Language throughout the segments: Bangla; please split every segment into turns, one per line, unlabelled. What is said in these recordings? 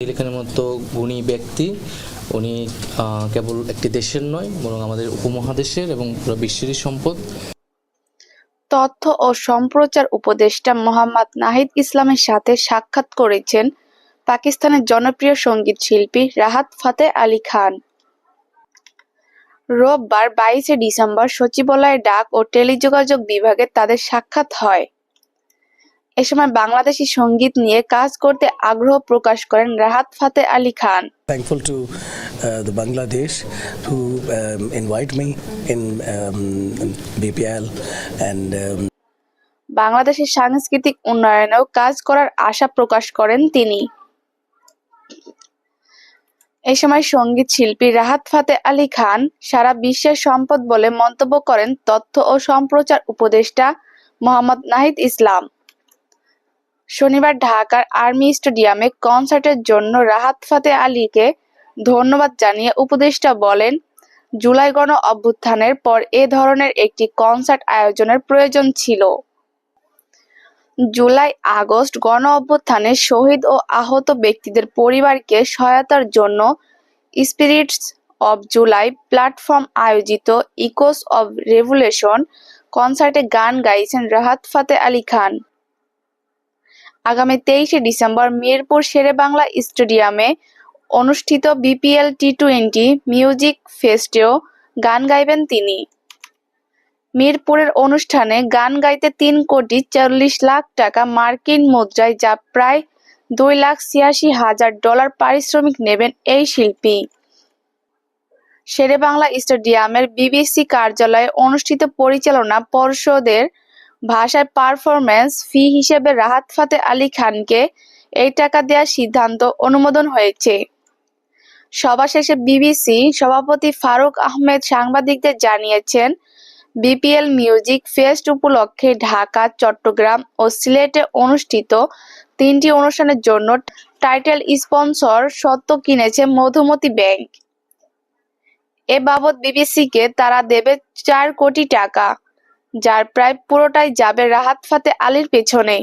এখানের মতো গুণী ব্যক্তি উনি কেবল একটি দেশের নয় বরং আমাদের উপমহাদেশের এবং পুরো বিশ্বেরই সম্পদ।
তথ্য ও সম্প্রচার উপদেষ্টা মোহাম্মদ নাহিদ ইসলামের সাথে সাক্ষাৎ করেছেন পাকিস্তানের জনপ্রিয় সঙ্গীত শিল্পী রাহাত ফাতেহ আলী খান। রোববার 22 ডিসেম্বর সচিবালয়ে ডাক ও টেলিযোগাযোগ বিভাগে তাদের সাক্ষাৎ হয়। এ সময় বাংলাদেশি সঙ্গীত নিয়ে কাজ করতে আগ্রহ প্রকাশ করেন Rahat Fateh Ali Khan.
Thankful to the Bangladesh to invite me in BPL and
বাংলাদেশের সাংস্কৃতিক উন্নয়নেও কাজ করার আশা প্রকাশ করেন তিনি। এ সময় সঙ্গীত শিল্পী রাহাত ফাতেহ আলী খান সারা বিশ্বের সম্পদ বলে মন্তব্য করেন তথ্য ও সম্প্রচার উপদেষ্টা মোহাম্মদ নাহিদ ইসলাম। শনিবার ঢাকার আর্মি স্টেডিয়ামে কনসার্টের জন্য রাহাত ফাতেহ আলীকে ধন্যবাদ জানিয়ে উপদেষ্টা বলেন, জুলাই গণ অভ্যুত্থানের পর এ ধরনের একটি কনসার্ট আয়োজনের প্রয়োজন ছিল। জুলাই-আগস্ট গণ অভ্যুত্থানে শহীদ ও আহত ব্যক্তিদের পরিবারকে সহায়তার জন্য স্পিরিটস অব জুলাই প্ল্যাটফর্ম আয়োজিত ইকোস অব রেভলিউশন কনসার্টে গান গাইছেন রাহাত ফাতেহ আলী খান। আগামী 23 ডিসেম্বর মিরপুর শেরেবাংলা স্টেডিয়ামে অনুষ্ঠিত বিপিএল টি-20 মিউজিক ফেস্টেও গান গাইবেন তিনি। মিরপুরের অনুষ্ঠানে গান গাইতে 3,40,00,000 টাকা মার্কিন মুদ্রায় যা প্রায় $2,86,000 পারিশ্রমিক নেবেন এই শিল্পী। শেরেবাংলা স্টেডিয়ামের বিবিসি কার্যালয়ে অনুষ্ঠিত পরিচালনা পর্ষদের ভাষায় পারফরম্যান্স ফি হিসেবে রাহাত ফাতেহ আলী খানকে এই টাকা দেওয়ার সিদ্ধান্ত অনুমোদন হয়েছে। সভা শেষে বিবিসি সভাপতি ফারুক আহমেদ সাংবাদিকদের জানিয়েছেন, বিপিএল মিউজিক ফেস্ট উপলক্ষে ঢাকা, চট্টগ্রাম ও সিলেটে অনুষ্ঠিত 3টি অনুষ্ঠানের জন্য টাইটেল স্পন্সর স্বত্ব কিনেছে মধুমতি ব্যাংক। এ বাবদ বিবিসিকে তারা দেবে 4 কোটি টাকা, যার প্রায় পুরোটাই যাবে রাহাত ফাতেহ আলীর পেছনে।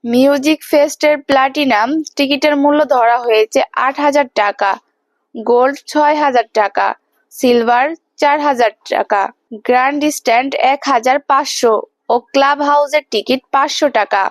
মিউজিক ফেস্টের প্লাটিনাম টিকিটের মূল্য ধরা হয়েছে 8,000 টাকা, গোল্ড 6,000 টাকা, সিলভার 4,000 টাকা, গ্র্যান্ড স্ট্যান্ড 1,500 ও ক্লাব হাউসের টিকিট 500 টাকা।